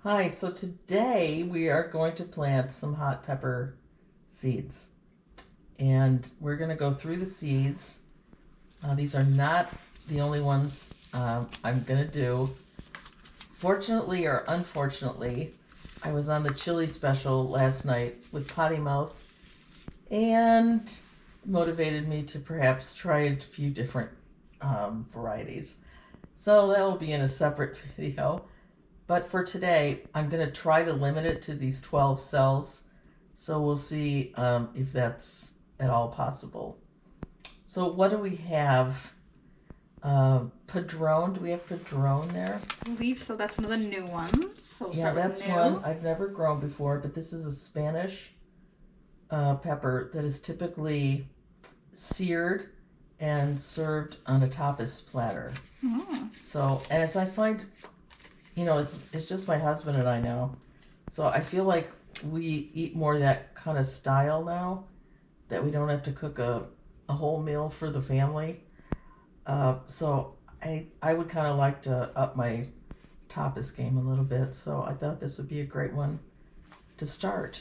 Hi, so today we are going to plant some hot pepper seeds. And we're going to go through the seeds. These are not the only ones I'm going to do. Fortunately or unfortunately, I was on the chili special last night with Potty Mouth and motivated me to perhaps try a few different varieties. So that will be in a separate video. But for today, I'm going to try to limit it to these 12 cells. So we'll see if that's at all possible. So what do we have? Padron. Do we have Padron there? I believe so. That's one of the new ones. So Yeah, that's one I've never grown before, but this is a Spanish pepper that is typically seared and served on a tapas platter. Oh. So, and as I find, it's just my husband and I now. So I feel like we eat more that kind of style now, that we don't have to cook a whole meal for the family. So I would kind of like to up my tapas game a little bit. So I thought this would be a great one to start.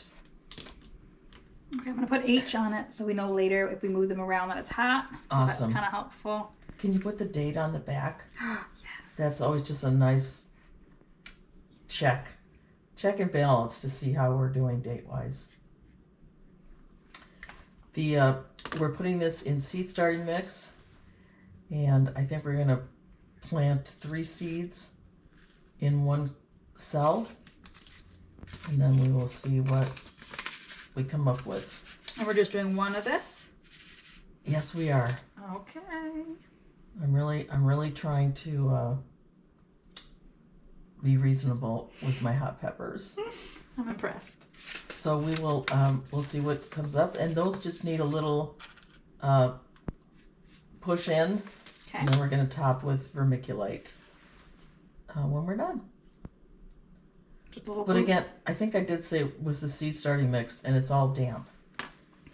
Okay, I'm going to put H on it so we know later if we move them around that it's hot. Awesome. That's kind of helpful. Can you put the date on the back? Yes. That's always just a nice check and balance to see how we're doing date-wise. We're putting this in seed starting mix, and I think we're going to plant 3 seeds in one cell, and then we will see what we come up with. And we're just doing one of this? Yes, we are. Okay. I'm really trying to be reasonable with my hot peppers. I'm impressed. So we will we'll see what comes up, and those just need a little push in, Okay. and then we're going to top with vermiculite when we're done. Just a little But boost. again, I think I did say it was the seed starting mix, and it's all damp.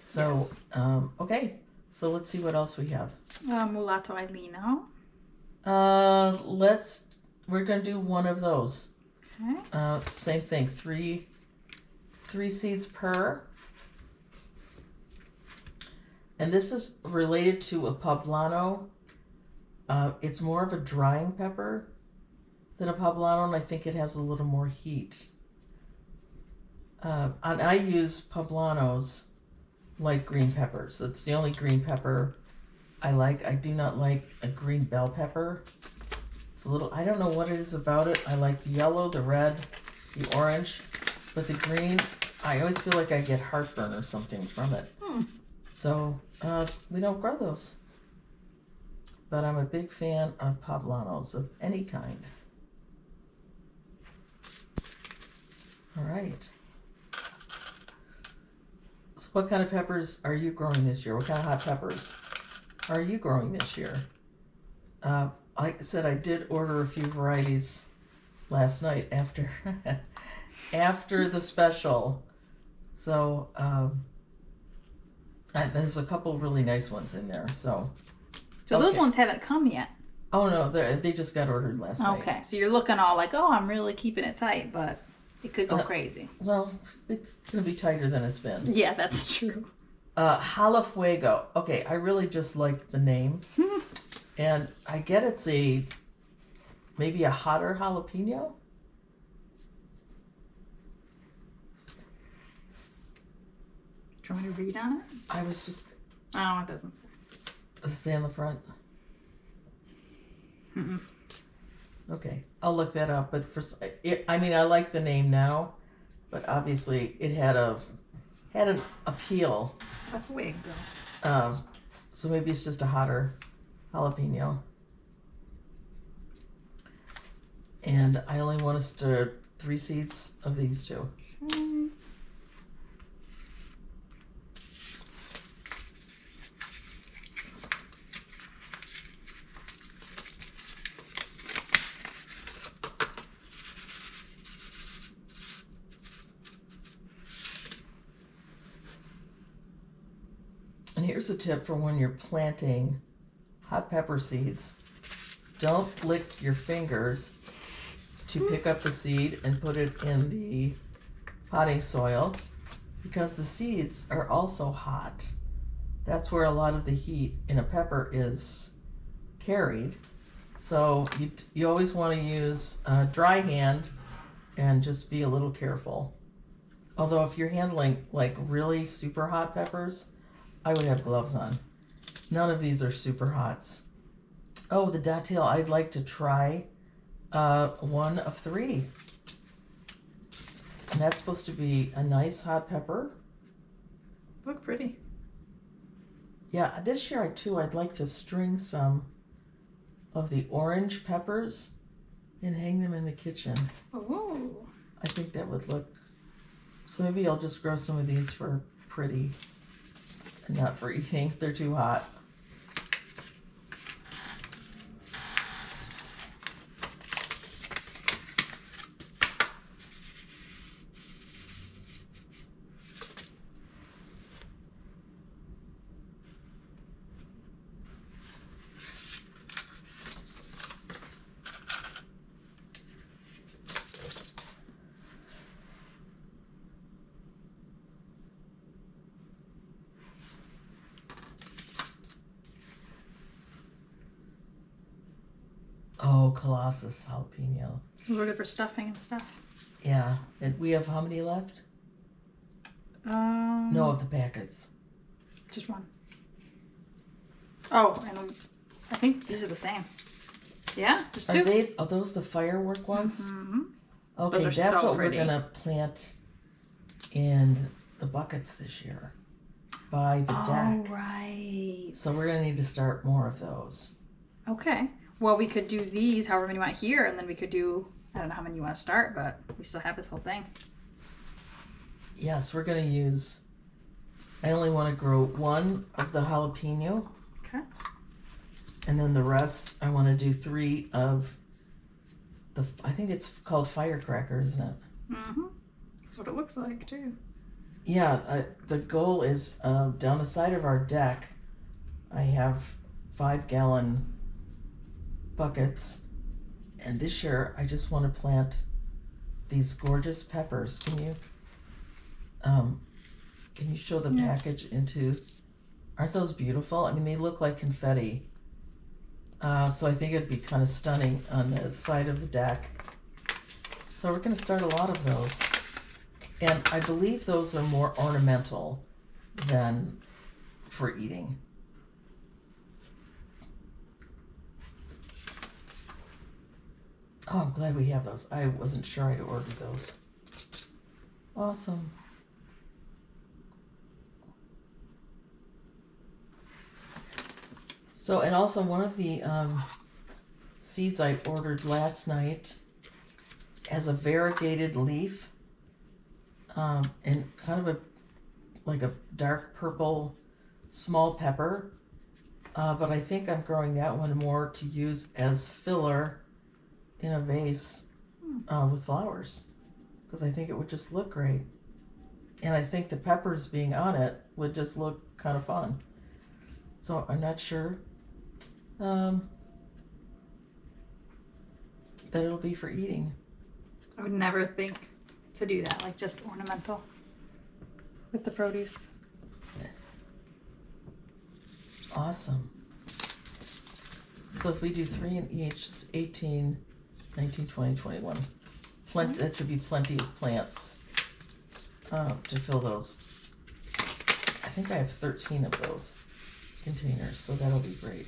So Yes. Okay, so let's see what else we have. Mulatto Ailino. We're going to do one of those. Okay. Same thing, three seeds per. And this is related to a poblano. It's more of a drying pepper than a poblano, and I think it has a little more heat. And I use poblanos like green peppers. That's the only green pepper I like. I do not like a green bell pepper. It's a little, I don't know what it is about it. I like the yellow, the red, the orange, but the green, I always feel like I get heartburn or something from it. So we don't grow those. But I'm a big fan of poblanos of any kind. All right. So what kind of peppers are you growing this year? What kind of hot peppers are you growing this year? Like I said, I did order a few varieties last night after after the special. So there's a couple really nice ones in there. So Those ones haven't come yet. Oh no, they just got ordered last night. Okay, so you're looking all like, oh, I'm really keeping it tight, but it could go crazy. Well, it's going to be tighter than it's been. Yeah, that's true. Jalafuego. Okay, I really just like the name. And I get it's maybe a hotter jalapeno. Do you want me to read on it? I was just... Oh, it doesn't say. Does it say on the front? Mm-mm. Okay, I'll look that up. But I like the name now, but obviously it had an appeal. Fuego. So maybe it's just a hotter jalapeno. And I only want us to 3 seeds of these 2. Okay. And here's a tip for when you're planting hot pepper seeds. Don't lick your fingers to pick up the seed and put it in the potting soil because the seeds are also hot. That's where a lot of the heat in a pepper is carried. So you always want to use a dry hand and just be a little careful. Although if you're handling like really super hot peppers, I would have gloves on. None of these are super hots. Oh, the dottail, I'd like to try 1 of 3. And that's supposed to be a nice hot pepper. Look pretty. Yeah, this year I'd like to string some of the orange peppers and hang them in the kitchen. Oh. I think that would look, so maybe I'll just grow some of these for pretty and not for eating. They're too hot. Oh, Colossus jalapeno. We're good for stuffing and stuff. Yeah, and we have how many left? No, of the packets. Just one. Oh, and I think these are the same. Yeah, just 2. Are those the firework ones? Mm-hmm. Okay, Those are that's so what pretty. we're gonna plant in the buckets this year by the deck. Oh, right. So we're gonna need to start more of those. Okay. Well, we could do these however many you want here, and then we could do, I don't know how many you want to start, but we still have this whole thing. Yes, we're gonna use, I only wanna grow 1 of the jalapeno. Okay. And then the rest, I wanna do 3 of the, I think it's called firecracker, isn't it? Mm-hmm. That's what it looks like, too. Yeah, the goal is down the side of our deck, I have 5-gallon buckets, and this year I just want to plant these gorgeous peppers. Can you show the package into? Aren't those beautiful? I mean, they look like confetti. So I think it'd be kind of stunning on the side of the deck. So we're going to start a lot of those, and I believe those are more ornamental than for eating. Oh, I'm glad we have those. I wasn't sure I'd ordered those. Awesome. So, and also one of the seeds I ordered last night has a variegated leaf and kind of like a dark purple small pepper. But I think I'm growing that one more to use as filler in a vase with flowers, because I think it would just look great, and I think the peppers being on it would just look kind of fun. So I'm not sure that it'll be for eating. I would never think to do that, like just ornamental with the produce. Awesome. So if we do 3 in each, it's 18, 19, 20, 21. Plenty, that should be plenty of plants to fill those. I think I have 13 of those containers, so that'll be great.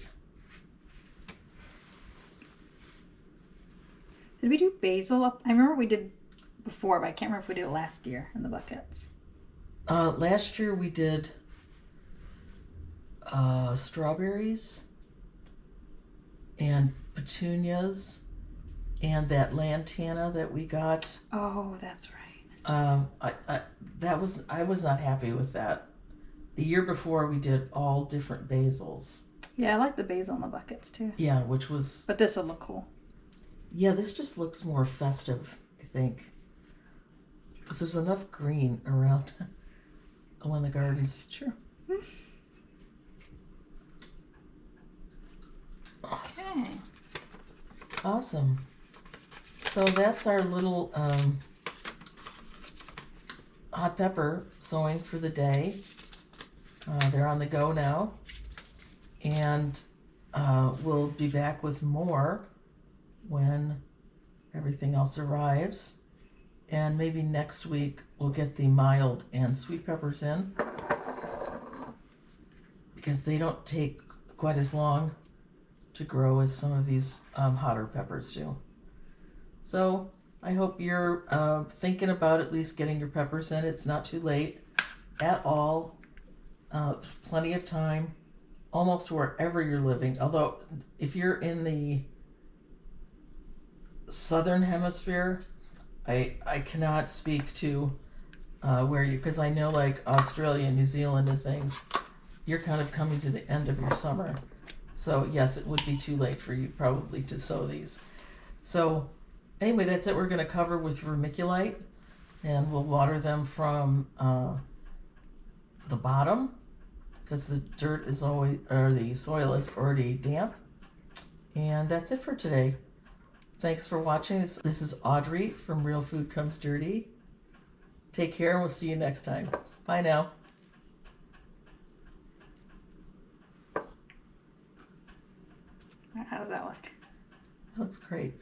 Did we do basil up? I remember we did before, but I can't remember if we did it last year in the buckets. Last year we did strawberries and petunias and that lantana that we got. Oh, that's right. I was not happy with that. The year before we did all different basils. Yeah, I like the basil in the buckets too. Yeah, which was. But this will look cool. Yeah, this just looks more festive, I think, because there's enough green around in the gardens. It's true. Awesome. Okay. Awesome. So that's our little hot pepper sowing for the day. They're on the go now. And we'll be back with more when everything else arrives. And maybe next week we'll get the mild and sweet peppers in, because they don't take quite as long to grow as some of these hotter peppers do. So I hope you're thinking about at least getting your peppers in. It's not too late at all. Plenty of time, almost wherever you're living. Although if you're in the southern hemisphere, I cannot speak to where you, because I know like Australia, New Zealand and things, you're kind of coming to the end of your summer. So yes, it would be too late for you probably to sow these. So anyway, that's it. We're going to cover with vermiculite, and we'll water them from the bottom, because the dirt is always, or the soil is already damp. And that's it for today. Thanks for watching. This is Audrey from Real Food Comes Dirty. Take care, and we'll see you next time. Bye now. How does that look? Looks great.